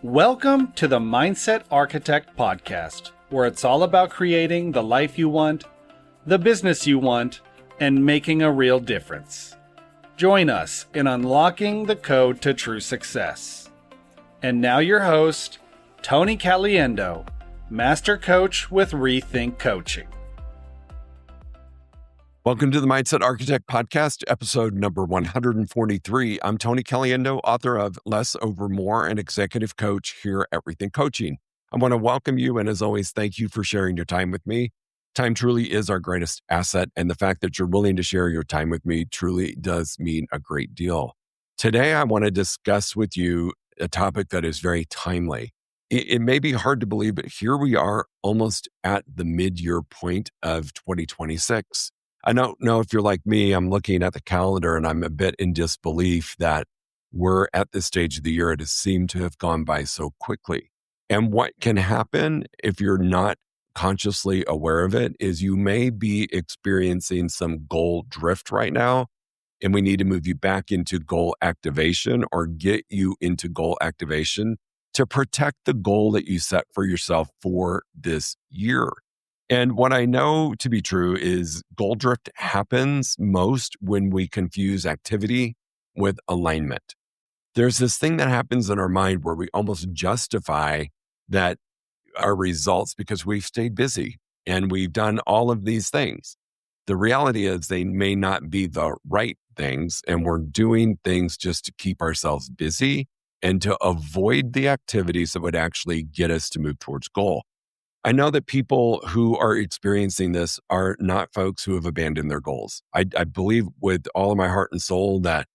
Welcome to the Mindset Architect podcast, where it's all about creating the life you want, the business you want, and making a real difference. Join us in unlocking the code to true success. And now your host, Tony Caliendo, Master Coach with Rethink Coaching. Welcome to the Mindset Architect Podcast, episode number 143. I'm Tony Caliendo, author of Less Over More and executive coach here at Rethink Coaching. I want to welcome you, and as always, thank you for sharing your time with me. Time truly is our greatest asset, and the fact that you're willing to share your time with me truly does mean a great deal. Today, I want to discuss with you a topic that is very timely. It may be hard to believe, but here we are almost at the mid-year point of 2026. I don't know if you're like me, I'm looking at the calendar and I'm a bit in disbelief that we're at this stage of the year. It has seemed to have gone by so quickly. And what can happen if you're not consciously aware of it is you may be experiencing some goal drift right now, and we need to move you back into goal activation or get you into goal activation to protect the goal that you set for yourself for this year. And what I know to be true is goal drift happens most when we confuse activity with alignment. There's this thing that happens in our mind where we almost justify that our results because we've stayed busy and we've done all of these things. The reality is they may not be the right things, and we're doing things just to keep ourselves busy and to avoid the activities that would actually get us to move towards goal. I know that people who are experiencing this are not folks who have abandoned their goals. I believe with all of my heart and soul that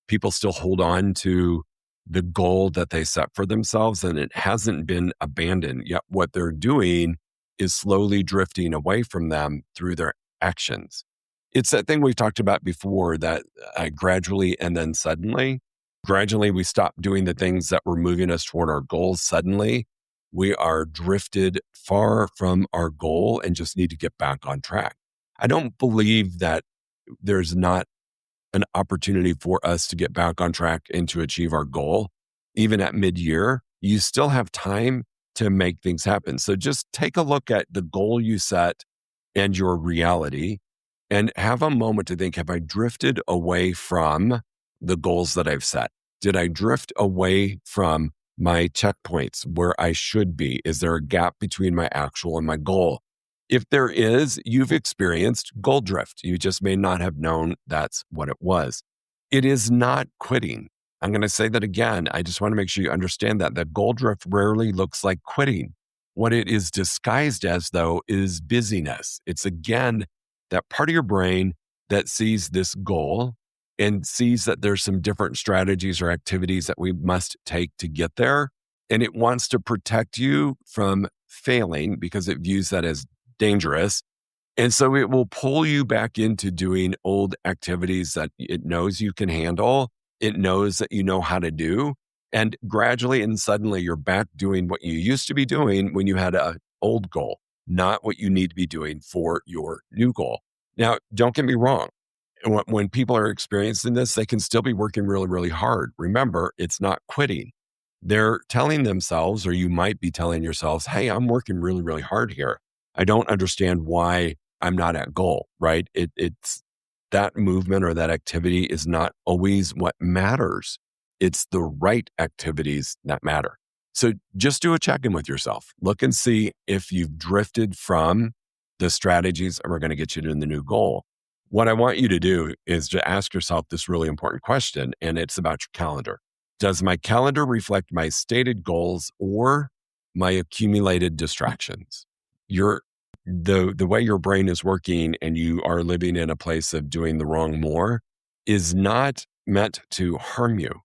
people still hold on to the goal that they set for themselves, and it hasn't been abandoned. Yet what they're doing is slowly drifting away from them through their actions. It's that thing we've talked about before, that gradually and then suddenly. Gradually, we stop doing the things that were moving us toward our goals. Suddenly, we are drifted far from our goal and just need to get back on track. I don't believe that there's not an opportunity for us to get back on track and to achieve our goal. Even at mid-year, you still have time to make things happen. So just take a look at the goal you set and your reality and have a moment to think, have I drifted away from the goals that I've set? Did I drift away from my checkpoints where I should be? Is there a gap between my actual and my goal? If there is, you've experienced goal drift. You just may not have known that's what it was. It is not quitting. I'm going to say that again. I just want to make sure you understand that goal drift rarely looks like quitting. What it is disguised as, though, is busyness. It's again that part of your brain that sees this goal and sees that there's some different strategies or activities that we must take to get there. And it wants to protect you from failing because it views that as dangerous. And so it will pull you back into doing old activities that it knows you can handle. It knows that you know how to do. And gradually and suddenly you're back doing what you used to be doing when you had an old goal, not what you need to be doing for your new goal. Now, don't get me wrong. When people are experiencing this, they can still be working really, really hard. Remember, it's not quitting. They're telling themselves, or you might be telling yourselves, hey, I'm working really, really hard here. I don't understand why I'm not at goal, right? It's that movement or that activity is not always what matters. It's the right activities that matter. So just do a check-in with yourself. Look and see if you've drifted from the strategies that are going to get you to the new goal. What I want you to do is to ask yourself this really important question, and it's about your calendar. Does my calendar reflect my stated goals or my accumulated distractions? The way your brain is working and you are living in a place of doing the wrong more is not meant to harm you.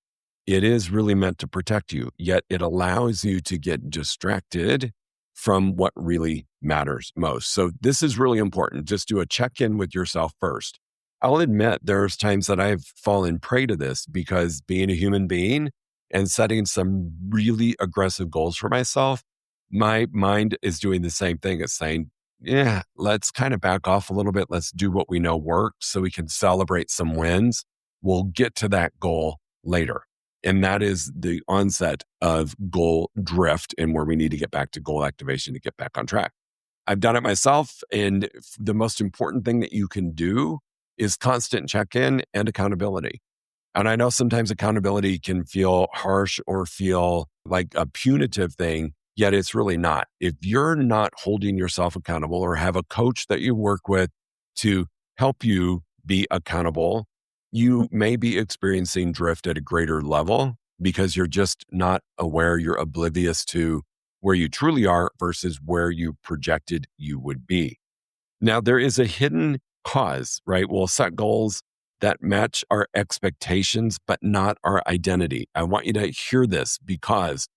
It is really meant to protect you, yet it allows you to get distracted from what really matters most. So this is really important. Just do a check-in with yourself first. I'll admit there's times that I've fallen prey to this because being a human being and setting some really aggressive goals for myself, my mind is doing the same thing. It's saying, yeah, let's kind of back off a little bit. Let's do what we know works so we can celebrate some wins. We'll get to that goal later. And that is the onset of goal drift and where we need to get back to goal activation to get back on track. I've done it myself. And the most important thing that you can do is constant check-in and accountability. And I know sometimes accountability can feel harsh or feel like a punitive thing, yet it's really not. If you're not holding yourself accountable or have a coach that you work with to help you be accountable, you may be experiencing drift at a greater level because you're just not aware, you're oblivious to where you truly are versus where you projected you would be. Now, there is a hidden cause, right? We'll set goals that match our expectations, but not our identity. I want you to hear this because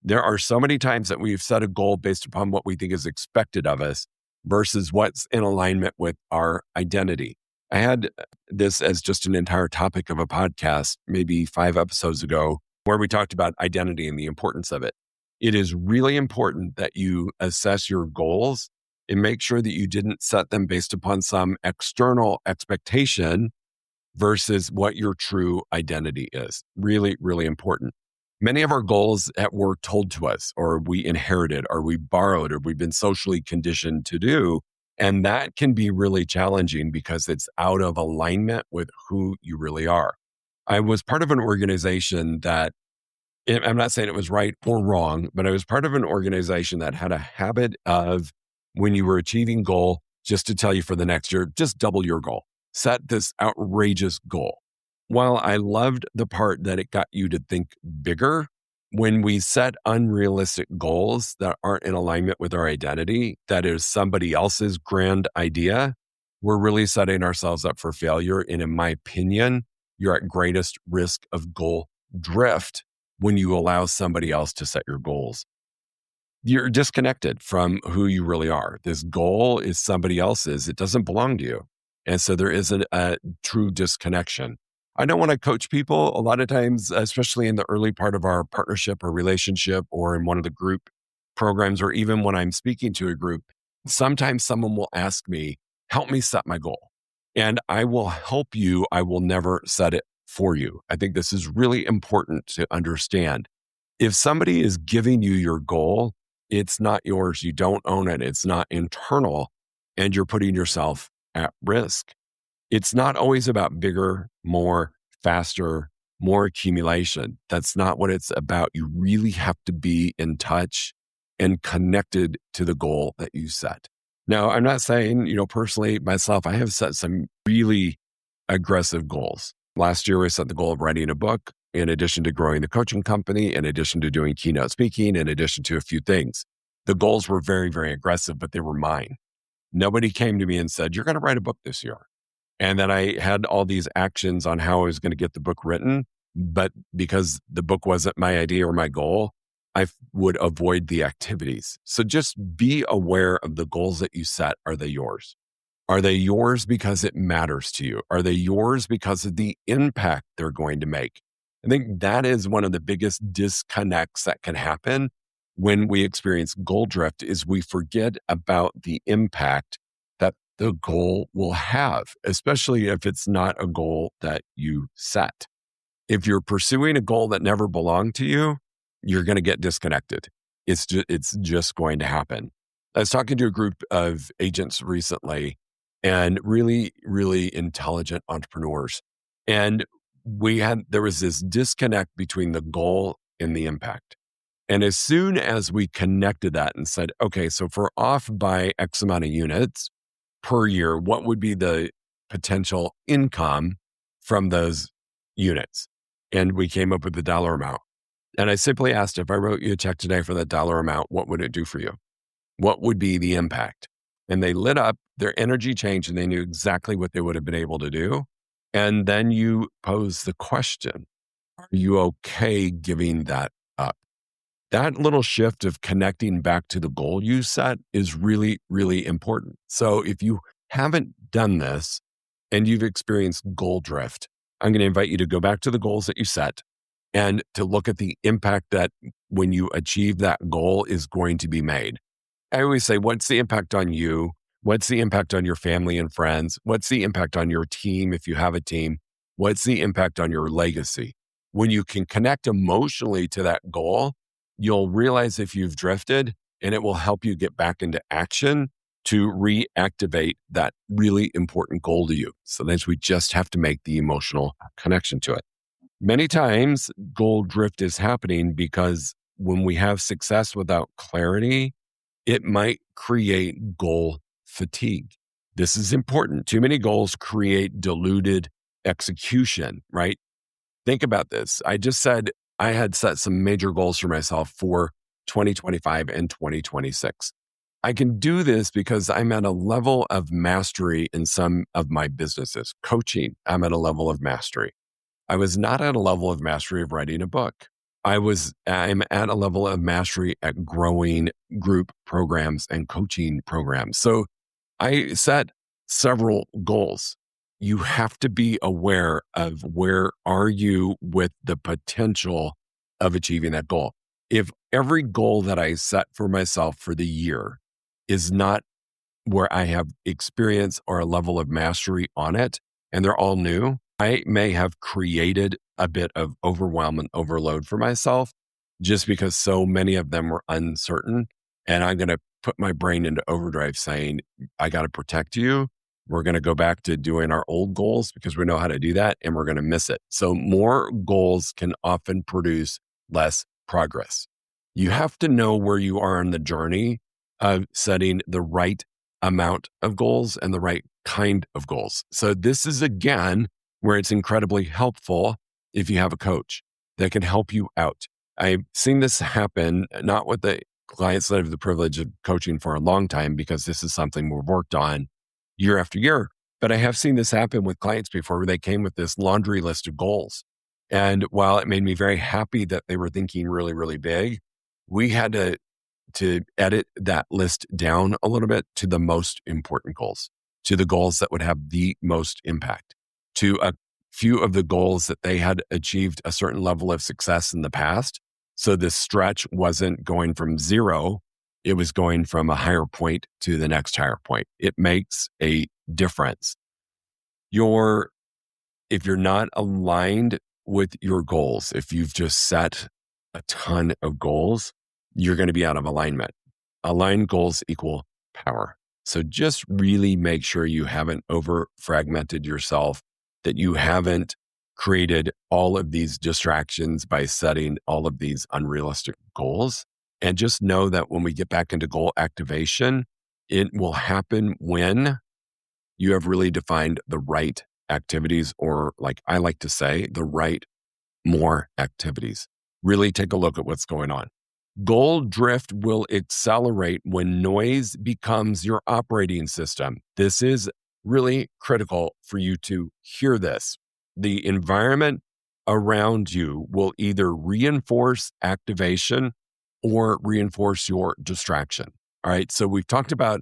there are so many times that we've set a goal based upon what we think is expected of us versus what's in alignment with our identity. I had this as just an entire topic of a podcast, maybe 5 episodes ago, where we talked about identity and the importance of it. It is really important that you assess your goals and make sure that you didn't set them based upon some external expectation versus what your true identity is. Really, really important. Many of our goals were told to us, or we inherited, or we borrowed, or we've been socially conditioned to do. And that can be really challenging because it's out of alignment with who you really are. I was part of an organization that, I'm not saying it was right or wrong, but I was part of an organization that had a habit of when you were achieving goal, just to tell you for the next year, just double your goal. Set this outrageous goal. While I loved the part that it got you to think bigger, when we set unrealistic goals that aren't in alignment with our identity, that is somebody else's grand idea, we're really setting ourselves up for failure. And in my opinion, you're at greatest risk of goal drift when you allow somebody else to set your goals. You're disconnected from who you really are. This goal is somebody else's. It doesn't belong to you. And so there isn't a true disconnection. I know when I coach people, a lot of times, especially in the early part of our partnership or relationship or in one of the group programs, or even when I'm speaking to a group, sometimes someone will ask me, help me set my goal. And I will help you. I will never set it for you. I think this is really important to understand. If somebody is giving you your goal, it's not yours. You don't own it. It's not internal, and you're putting yourself at risk. It's not always about bigger, more, faster, more accumulation. That's not what it's about. You really have to be in touch and connected to the goal that you set. Now, I'm not saying, personally, myself, I have set some really aggressive goals. Last year, I set the goal of writing a book, in addition to growing the coaching company, in addition to doing keynote speaking, in addition to a few things. The goals were very, very aggressive, but they were mine. Nobody came to me and said, you're going to write a book this year. And then I had all these actions on how I was going to get the book written. But because the book wasn't my idea or my goal, I would avoid the activities. So just be aware of the goals that you set. Are they yours? Are they yours because it matters to you? Are they yours because of the impact they're going to make? I think that is one of the biggest disconnects that can happen when we experience goal drift is we forget about the impact that the goal will have, especially if it's not a goal that you set. If you're pursuing a goal that never belonged to you, you're going to get disconnected. It's just going to happen. I was talking to a group of agents recently and really, really intelligent entrepreneurs. And there was this disconnect between the goal and the impact. And as soon as we connected that and said, okay, so if we're off by X amount of units per year, what would be the potential income from those units? And we came up with the dollar amount. And I simply asked, if I wrote you a check today for that dollar amount, what would it do for you? What would be the impact? And they lit up, their energy changed, and they knew exactly what they would have been able to do. And then you pose the question, are you okay giving that up? That little shift of connecting back to the goal you set is really, really important. So if you haven't done this and you've experienced goal drift, I'm going to invite you to go back to the goals that you set and to look at the impact that when you achieve that goal is going to be made. I always say, what's the impact on you? What's the impact on your family and friends? What's the impact on your team if you have a team? What's the impact on your legacy? when you can connect emotionally to that goal, you'll realize if you've drifted, and it will help you get back into action to reactivate that really important goal to you. Sometimes we just have to make the emotional connection to it. Many times, goal drift is happening because when we have success without clarity, it might create goal fatigue. This is important. Too many goals create diluted execution, right? Think about this. I just said I had set some major goals for myself for 2025 and 2026. I can do this because I'm at a level of mastery in some of my businesses. Coaching, I'm at a level of mastery. I was not at a level of mastery of writing a book. I'm at a level of mastery at growing group programs and coaching programs. So I set several goals. You have to be aware of where are you with the potential of achieving that goal. If every goal that I set for myself for the year is not where I have experience or a level of mastery on it, and they're all new, I may have created a bit of overwhelm and overload for myself just because so many of them were uncertain. And I'm going to put my brain into overdrive saying, I got to protect you. We're going to go back to doing our old goals because we know how to do that and we're going to miss it. So more goals can often produce less progress. You have to know where you are on the journey of setting the right amount of goals and the right kind of goals. So this is again where it's incredibly helpful if you have a coach that can help you out. I've seen this happen, not with the clients that I have the privilege of coaching for a long time, because this is something we've worked on year after year. But I have seen this happen with clients before where they came with this laundry list of goals. And while it made me very happy that they were thinking really, really big, we had to edit that list down a little bit to the most important goals, to the goals that would have the most impact, to a few of the goals that they had achieved a certain level of success in the past. So this stretch wasn't going from zero, it was going from a higher point to the next higher point. It makes a difference. If you're not aligned with your goals, if you've just set a ton of goals, you're going to be out of alignment. Aligned goals equal power. So just really make sure you haven't over fragmented yourself, that you haven't created all of these distractions by setting all of these unrealistic goals. And just know that when we get back into goal activation, it will happen when you have really defined the right activities, or like I like to say, the right more activities. Really take a look at what's going on. Goal drift will accelerate when noise becomes your operating system. This is really critical for you to hear this. The environment around you will either reinforce activation or reinforce your distraction. All right. So we've talked about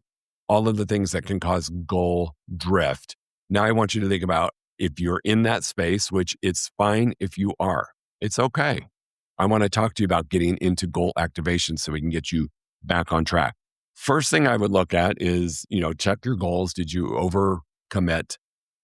all of the things that can cause goal drift. Now I want you to think about if you're in that space, which it's fine if you are. It's okay. I want to talk to you about getting into goal activation so we can get you back on track. First thing I would look at is, check your goals. Did you overcommit?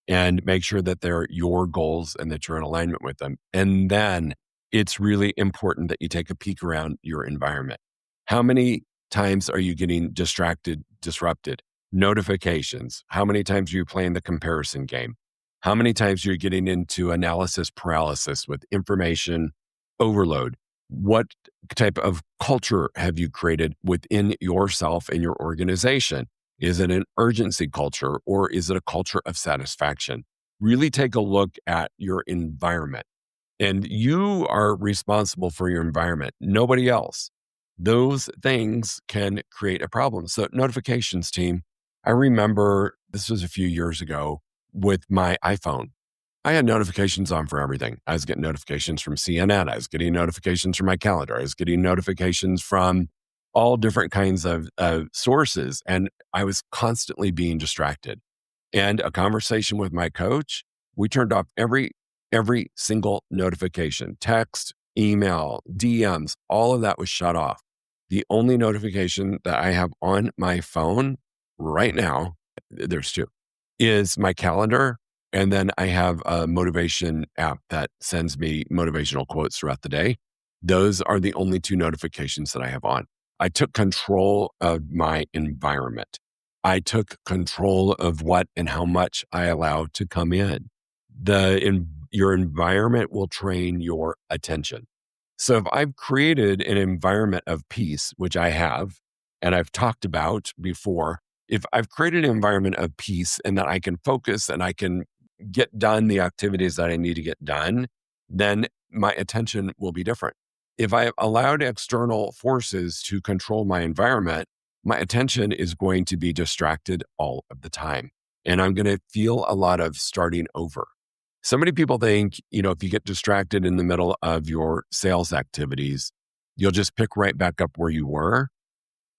And make sure that they're your goals and that you're in alignment with them. And then it's really important that you take a peek around your environment. How many times are you getting distracted, disrupted? Notifications. How many times are you playing the comparison game? How many times are you getting into analysis paralysis with information overload? What type of culture have you created within yourself and your organization? Is it an urgency culture or is it a culture of satisfaction? Really take a look at your environment. And you are responsible for your environment, nobody else. Those things can create a problem. So notifications team, I remember this was a few years ago with my iPhone. I had notifications on for everything. I was getting notifications from CNN. I was getting notifications from my calendar. I was getting notifications from all different kinds of sources. And I was constantly being distracted. And a conversation with my coach, we turned off every single notification, text, email, DMs, all of that was shut off. The only notification that I have on my phone right now, there's two, is my calendar And then I have a motivation app that sends me motivational quotes throughout the day. Those are the only two notifications that I have on. I took control of my environment. I took control of what and how much I allow to come in. Your environment will train your attention. So if I've created an environment of peace, which I have, and I've talked about before, if I've created an environment of peace and that I can focus and I can get done the activities that I need to get done, then my attention will be different. If I have allowed external forces to control my environment, my attention is going to be distracted all of the time. And I'm going to feel a lot of starting over. So many people think, if you get distracted in the middle of your sales activities, you'll just pick right back up where you were.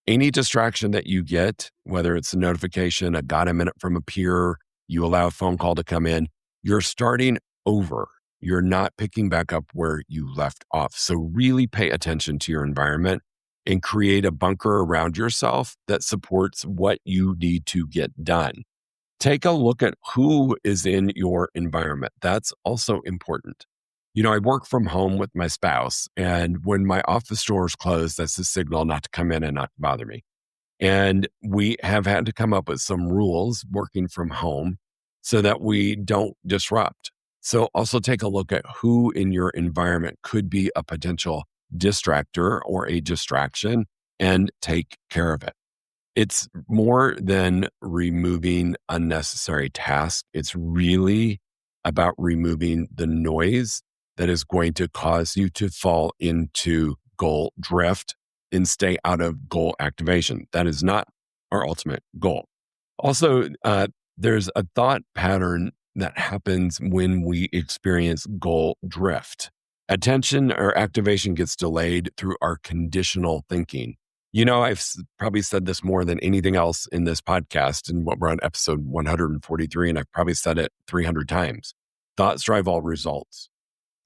Any distraction that you get, whether it's a notification, a got a minute from a peer, you allow a phone call to come in, you're starting over. You're not picking back up where you left off. So really pay attention to your environment and create a bunker around yourself that supports what you need to get done. Take a look at who is in your environment. That's also important. I work from home with my spouse, and when my office doors close, that's a signal not to come in and not to bother me. And we have had to come up with some rules working from home so that we don't disrupt. So also take a look at who in your environment could be a potential distractor or a distraction and take care of it. It's more than removing unnecessary tasks. It's really about removing the noise that is going to cause you to fall into goal drift and stay out of goal activation. That is not our ultimate goal. Also, there's a thought pattern that happens when we experience goal drift. Attention or activation gets delayed through our conditional thinking. I've probably said this more than anything else in this podcast, and we're on episode 143, and I've probably said it 300 times. Thoughts drive all results.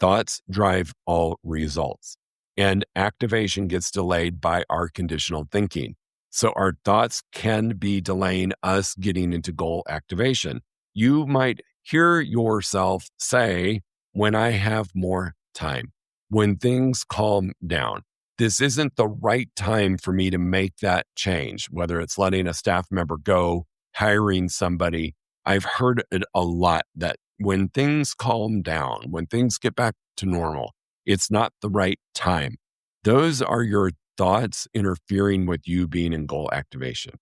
Thoughts drive all results. And activation gets delayed by our conditional thinking. So our thoughts can be delaying us getting into goal activation. You might hear yourself say, when I have more time, when things calm down. This isn't the right time for me to make that change, whether it's letting a staff member go, hiring somebody. I've heard it a lot that when things calm down, when things get back to normal, it's not the right time. Those are your thoughts interfering with you being in goal activation.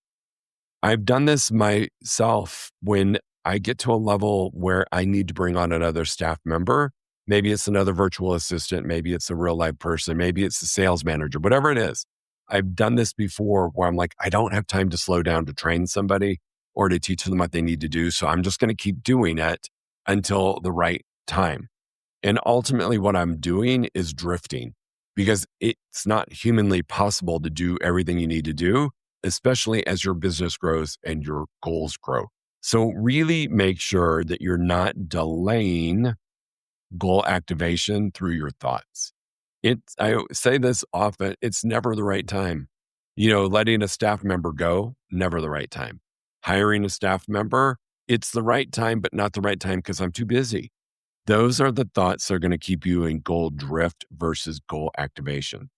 I've done this myself when I get to a level where I need to bring on another staff member. Maybe it's another virtual assistant. Maybe it's a real life person. Maybe it's a sales manager, whatever it is. I've done this before where I'm like, I don't have time to slow down to train somebody or to teach them what they need to do. So I'm just going to keep doing it until the right time. And ultimately what I'm doing is drifting because it's not humanly possible to do everything you need to do, especially as your business grows and your goals grow. So really make sure that you're not delaying goal activation through your thoughts. I say this often, it's never the right time. Letting a staff member go, never the right time. Hiring a staff member, it's the right time, but not the right time because I'm too busy. Those are the thoughts that are going to keep you in goal drift versus goal activation.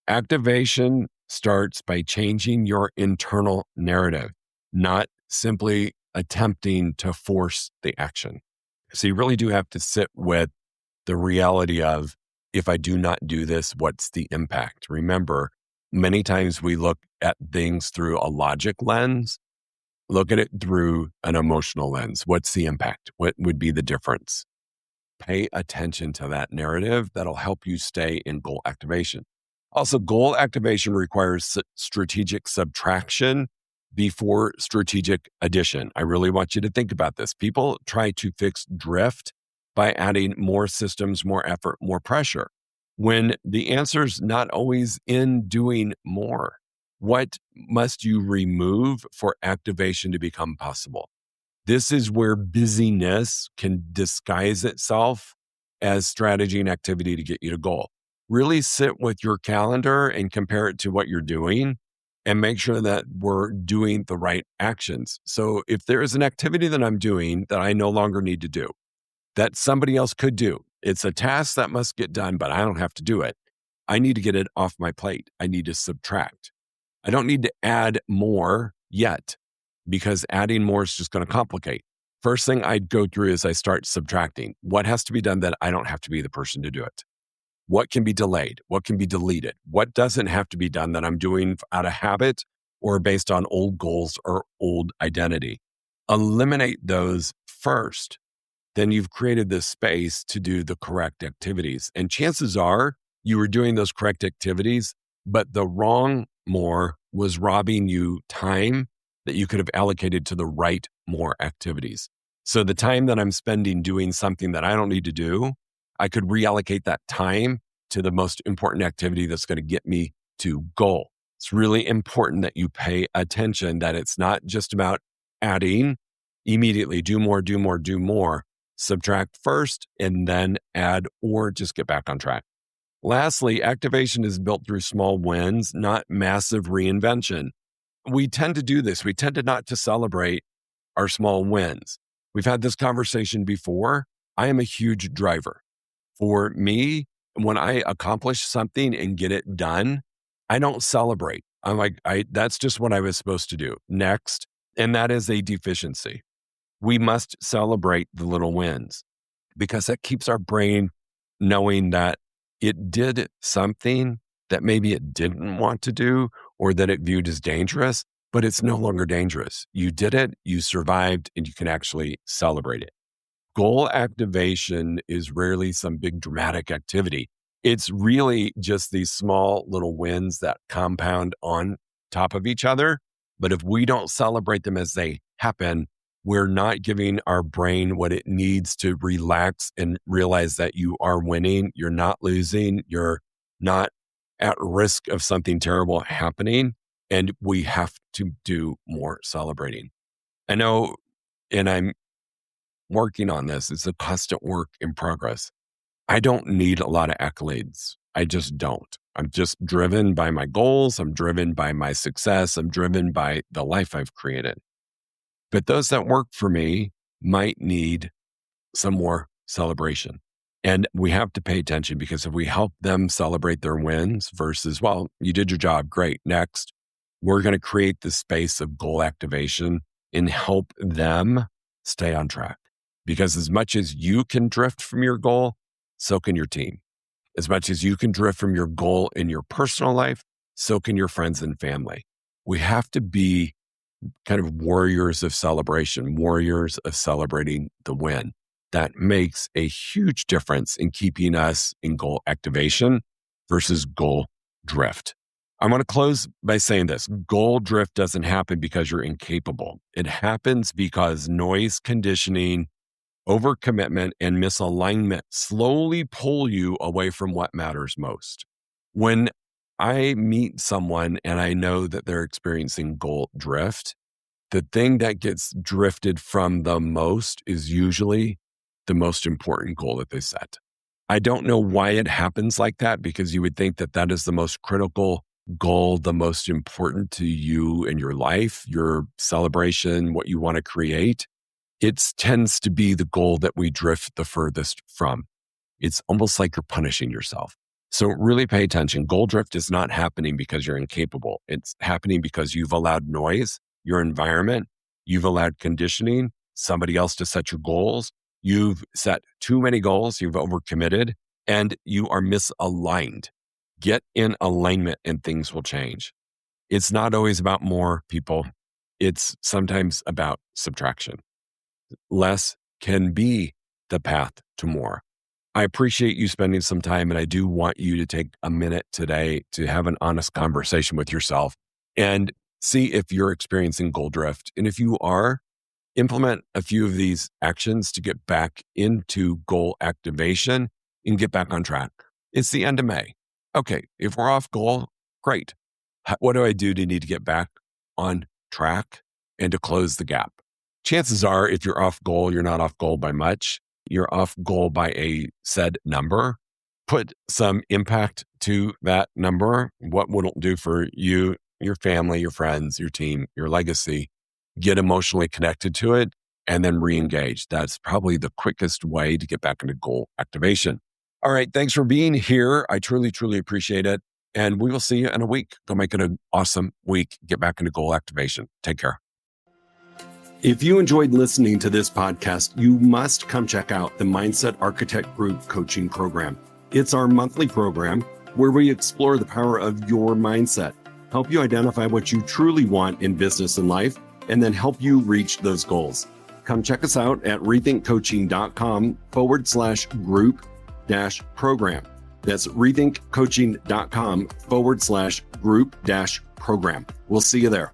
Activation starts by changing your internal narrative, not simply attempting to force the action. So you really do have to sit with the reality of, if I do not do this, what's the impact? Remember, many times we look at things through a logic lens. Look at it through an emotional lens. What's the impact? What would be the difference? Pay attention to that narrative. That'll help you stay in goal activation. Also, goal activation requires strategic subtraction before strategic addition. I really want you to think about this. People try to fix drift by adding more systems, more effort, more pressure, when the answer's not always in doing more. What must you remove for activation to become possible? This is where busyness can disguise itself as strategy and activity to get you to goal. Really sit with your calendar and compare it to what you're doing and make sure that we're doing the right actions. So if there is an activity that I'm doing that I no longer need to do, that somebody else could do, it's a task that must get done, but I don't have to do it. I need to get it off my plate. I need to subtract. I don't need to add more yet because adding more is just going to complicate. First thing I'd go through is I start subtracting. What has to be done that I don't have to be the person to do it? What can be delayed? What can be deleted? What doesn't have to be done that I'm doing out of habit or based on old goals or old identity? Eliminate those first. Then you've created this space to do the correct activities. And chances are you were doing those correct activities, but the wrong more was robbing you time that you could have allocated to the right more activities. So the time that I'm spending doing something that I don't need to do, I could reallocate that time to the most important activity that's going to get me to goal. It's really important that you pay attention, that it's not just about adding immediately, do more, do more, do more. Subtract first and then add or just get back on track. Lastly, activation is built through small wins, not massive reinvention. We tend to do this. We tend to not to celebrate our small wins. We've had this conversation before. I am a huge driver. For me, when I accomplish something and get it done, I don't celebrate. I'm like, that's just what I was supposed to do. Next. And that is a deficiency. We must celebrate the little wins because that keeps our brain knowing that it did something that maybe it didn't want to do or that it viewed as dangerous, but it's no longer dangerous. You did it, you survived, and you can actually celebrate it. Goal activation is rarely some big dramatic activity. It's really just these small little wins that compound on top of each other. But if we don't celebrate them as they happen, we're not giving our brain what it needs to relax and realize that you are winning, you're not losing, you're not at risk of something terrible happening. And we have to do more celebrating. I know, and I'm working on this, it's a constant work in progress. I don't need a lot of accolades. I just don't. I'm just driven by my goals. I'm driven by my success. I'm driven by the life I've created. But those that work for me might need some more celebration. And we have to pay attention because if we help them celebrate their wins versus, well, you did your job, great, next, we're going to create this space of goal activation and help them stay on track. Because as much as you can drift from your goal, so can your team. As much as you can drift from your goal in your personal life, so can your friends and family. We have to be kind of warriors of celebration, warriors of celebrating the win. That makes a huge difference in keeping us in goal activation versus goal drift. I want to close by saying this. Goal drift doesn't happen because you're incapable. It happens because noise, conditioning, overcommitment, and misalignment slowly pull you away from what matters most. When I meet someone and I know that they're experiencing goal drift, the thing that gets drifted from the most is usually the most important goal that they set. I don't know why it happens like that, because you would think that that is the most critical goal, the most important to you in your life, your celebration, what you want to create. It tends to be the goal that we drift the furthest from. It's almost like you're punishing yourself. So really pay attention. Goal drift is not happening because you're incapable. It's happening because you've allowed noise, your environment, you've allowed conditioning, somebody else to set your goals. You've set too many goals, you've overcommitted, and you are misaligned. Get in alignment and things will change. It's not always about more people. It's sometimes about subtraction. Less can be the path to more. I appreciate you spending some time, and I do want you to take a minute today to have an honest conversation with yourself and see if you're experiencing goal drift. And if you are, implement a few of these actions to get back into goal activation and get back on track. It's the end of May. Okay, if we're off goal, great. What do I do to need to get back on track and to close the gap? Chances are, if you're off goal, you're not off goal by much. You're off goal by a said number. Put some impact to that number. What will it do for you your family, your friends, your team, your legacy, get emotionally connected to it, and then re-engage. That's probably the quickest way to get back into goal activation. All right. Thanks for being here. I truly, truly appreciate it. And we will see you in a week. Go make it an awesome week. Get back into goal activation. Take care. If you enjoyed listening to this podcast, you must come check out the Mindset Architect Group Coaching Program. It's our monthly program where we explore the power of your mindset, help you identify what you truly want in business and life, and then help you reach those goals. Come check us out at rethinkcoaching.com/group-program. That's rethinkcoaching.com/group-program. We'll see you there.